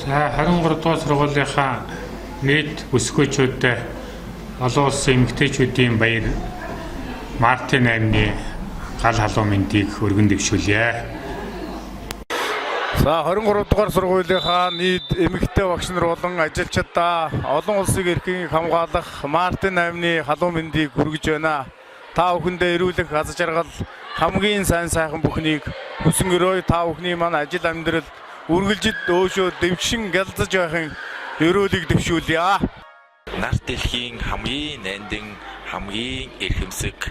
За 23 дугаар сургуулийнхаа нийт өсгөөчүүдэд олон улсын эмэгтэйчүүдийн баяр Мартин 8-ны гал халуун мэндийг өргөн дэвшүүлье. За 23 дугаар сургуулийнхаа нийт эмэгтэй багш нар болон ажилчдаа олон улсыг эрхийн хамгаалах Мартин 8-ны халуун мэндийг хүргэж байна. Та бүхэндээ эрүүлэх аз жаргал хамгийн сайн сайхан бүхнийг хүсэн өрөө. Та бүхний маань ажил амьдрал үргэлжид өөшөө дэвшин гялзаж байхын эрүүлийг дэвшүүлье. Нарт дэлхийн хамгийн нандин хамгийн эрхэмсэг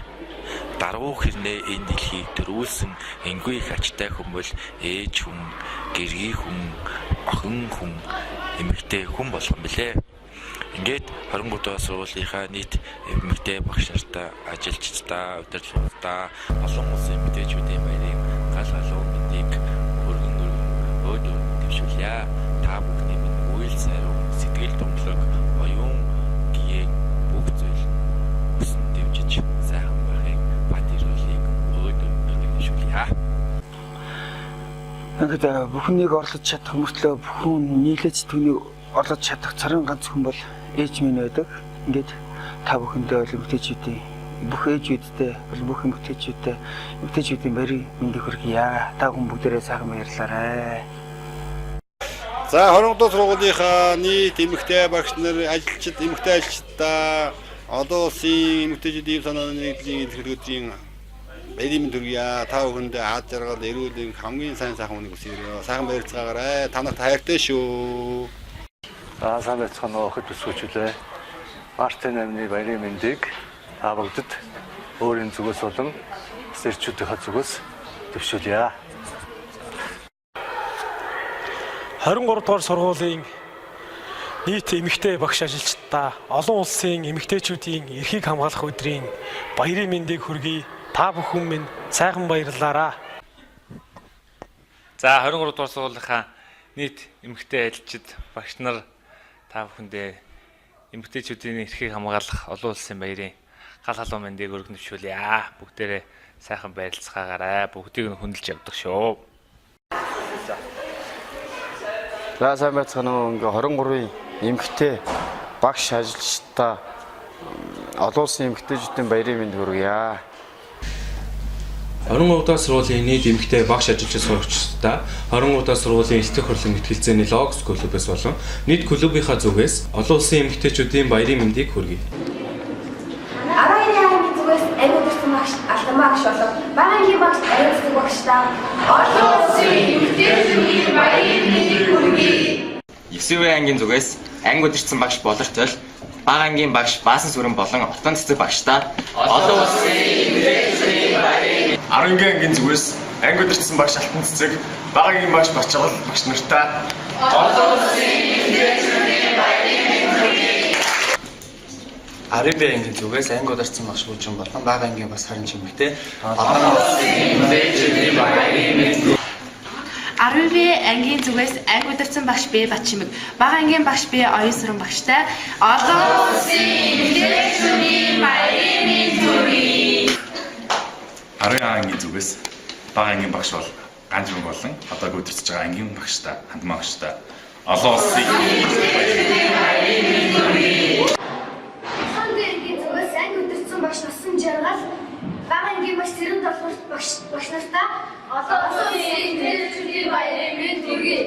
даруу хэрнээ энэ дэлхийг төрүүлсэн энгүй их ачтай хүн бол ээж хүн, гэргий хүн, охин хүн, эмэгтэй хүн болох юм билээ. Ингээд 23 дугаар сургуулийнхаа нийт эмэгтэй багш нартаа, ажилчдаа, удирдлагуудаа, олон улсын эмэгтэйчүүдийн баярын гал халуун мэндийг өргөн өөдөө дэвшүүлье. Та бүхний минь үйл сайруу, сэтгэл тунгалаг, оюун гие бүх зүйл өсөн дэвжиж сайхан байхыг бадирлыг өөдөө дэвшүүлье. Ингээд бүхнийг орлож чадах мөртлөө бүхэн нийлэж түүнийг орлож чадах царин ганц хүн бол ээж минь байдаг. Ингээд та бүхэндээ бол эмэгтэйчүүдийн бүх ээжүүдтэй бол бүх эмэгтэйчүүдийн баярын мэндийг хүргье. Та бүхэн бүгдээрээ сайхан баярлаарай. За 20 дугаар сургуулийнхаа нийт эмэгтэй багш нар, ажилчид, эмэгтэй ажилчдаа олон улсын эмэгтэйчүүдийн санааны нийтлийн илэрхийлэгчийн баярын мэнд хүргье. Та бүхэндээ аз жаргал, эрүүл хамгийн сайн сайхан хүнийг хүсье. Сайхан баярлцгаагаарай. Та нарт хайртай шүү. За сайн байцгаана уу охид төсвөчлөө. Мартин 8-ны баярын мэндийг та бүгдэд өөрийн зүгээс болон сэрчүүдийнхээ зүгээс дэвшүүлье. 23 дугаар сургуулийн нийт эмэгтэй багш ажилчдаа олон улсын эмэгтэйчүүдийн эрхийг хамгаалах өдрийн баярын мэндийг хүргэе. Та бүхэн минь сайхан баярлаарай. За 23 дугаар сургуулийнхаа нийт эмэгтэй ажилчид багш нар та бүхэндээ эмэгтэйчүүдийн эрхийг хамгаалах олон улсын баярын гал халуун мэндийг өргөн дэвшүүлье. Бүгдээрээ сайхан баярлцгаагаарай. Бүгдийг нь хүндэлж явдаг шүү. За сайн байцгаана уу. Ингээ 23-ийн эмэгтэй багш ажилчдаа олон улсын эмэгтэйчүүдийн баярын мэнд хүргье. 23 дугаар сургуулийн нийт эмэгтэй багш ажилчид сурагчдаа 23 дугаар сургуулийн элтгэх хурлын мэтгэлцээний логос клубээс болон нийт клубийнхаа зүгээс олон улсын эмэгтэйчүүдийн баярын мэндийг хүргэе. 12-ийн аймгийн зүгээс аймгийн багш Алтан багш болон багийн багш аймгийн багштаа олон улсын эмэгтэйчүүдийн баярын мэндийг хүргэе. 9-ийн ангийн зүгээс анги удирдсан багш Болортой бага ангийн багш Баасан сүрэн болон Отон цэцэг багштаа олон улсын эмэгтэйчүүдийн баярын 10-ийн ангийн зүгээс анги удирдсан багш Алтан цэцэг, бага ангийн багш Барчгал багш нартаа олон улсын эмэгтэйчүүдийн баярын мэнд хүргэе. 10-ийн ангийн зүгээс анги удирдсан багш Бүжин болон бага ангийн багш Харин Чимэгтэй олон улсын эмэгтэйчүүдийн баярын мэнд 10-ийн ангийн зүгээс анги удирдсан багш Б Батчимэг, бага ангийн багш Б Оюун сүрэн багштай олон улсын эмэгтэйчүүдийн баярын мэнд хүргэе. 10-ийн ангийн зүгээс бага ангийн багш бол Ганжмаг болон одоогийн удирдах байгаа ангийн багштай, хандмаа багштай олон улсын эмэгтэйчүүдийн баярын мэнд хүргэе. 9-ийн ангийн зүгээс анги удирдсан багш Насан Жаргал, бага ангийн багш Цэрэн Толгорт багш нартаа олон улсын эмэгтэйчүүдийн баярын мэнд хүргэе.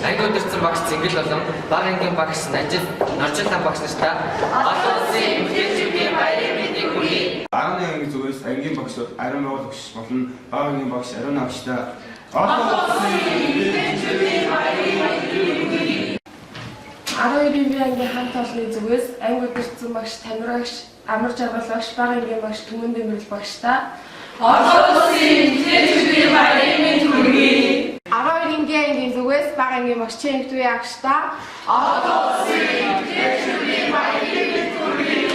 Анги удирдсан багш Цэнгэл болон бага ангийн багш Нажил, Норжилтан багш нартаа олон улсын эмэгтэйчүүдийн баярын мэндийг хүргэе. 10-ийн ангийн зүгээс ангийн багш Ариун багш болон бага ангийн багш Ариун багштай олон улсын эмэгтэйчүүдийн баярын мэндийг хүргэе. 12-ийн ангийн хамт олонны зүгээс анги удирдсан багш Тамирагш, Амар жаргал багш, бага ангийн багш Түмэн Дэмрэл багштай олон улсын эмэгтэйчүүдийн баярын мэнд хүргэе. 12-ийн ангийн зүгээс бага ангийн багш Чэнгтүе агштай олон улсын эмэгтэйчүүдийн баярын мэнд хүргэе.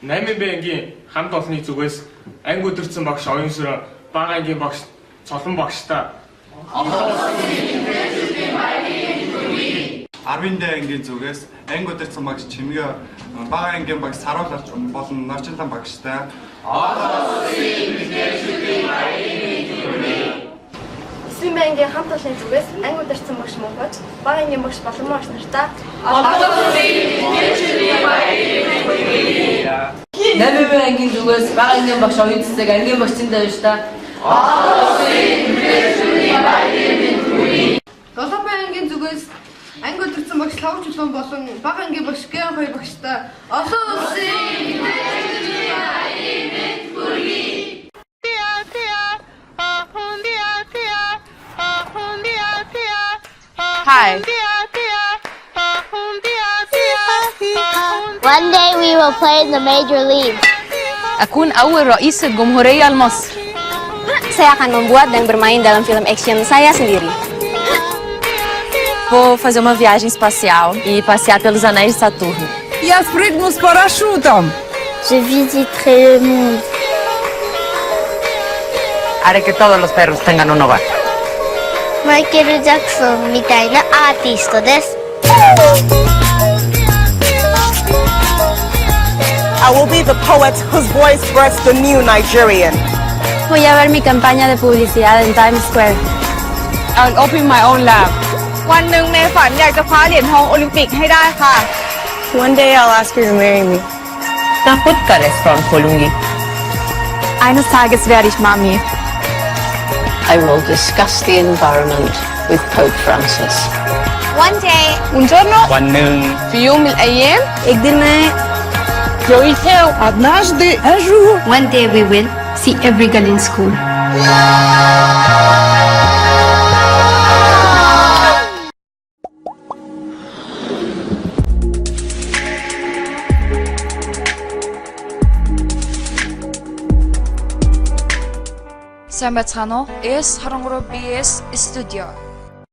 8-ийн ангийн хамт олонны зүгээс анги удирдсан багш Оюун сүрэн, бага ангийн багш Цолон багштай олон улсын эмэгтэйчүүдийн баярын мэнд хүргэе. 10-ийн ангийн зүгээс анги удирдсан багш Чимгээ, бага ангийн багш Саруулалч болон Норжилтан багштай олон улсын эмэгтэйчүүдийн баярын мэнд хүргэе. Төсвийн байнгын хамт олонны зүгээс анги удирдсан багш мөнхөж бага ангийн багш болон багш нартаа Намын ангийн зүгээс бага ангийн багш оюун цэцэг ангийн багшийн дэвштэй Долообын ангийн зүгээс анги удирдсан багш Лавч Улуун болон бага ангийн багш Гэн хоёр багштай олон улсын Hi. One day we will play in the major league. أكون أول رئيسة جمهورية لمصر. Saya akan membuat dan bermain dalam film action saya sendiri. Vou fazer uma viagem espacial e passear pelos anéis de Saturno. Я спрыгну с парашютом. Je visiterai le monde. Haré que todos los perros tengan un hogar. マイケル・ジャクソンみたいなアーティストです。I will be the poet whose voice births the new Nigerian. Voy a ver mi campaña de publicidad en Times Square. I'll open my own lab. วันหนึ่งในฝันอยากจะคว้าเหรียญทองโอลิมปิกให้ได้ค่ะ One day I'll ask you to marry me. Takut ka restaurant खोलूंगी. Eines Tages werde ich Mami. I will discuss the environment with Pope Francis. One day. Buongiorno.วันหนึ่ง في يوم من الأيام एक दिन मैं однажды un jour. One day we will see every girl in school. Сайн байцгаана уу? S23 BS Studio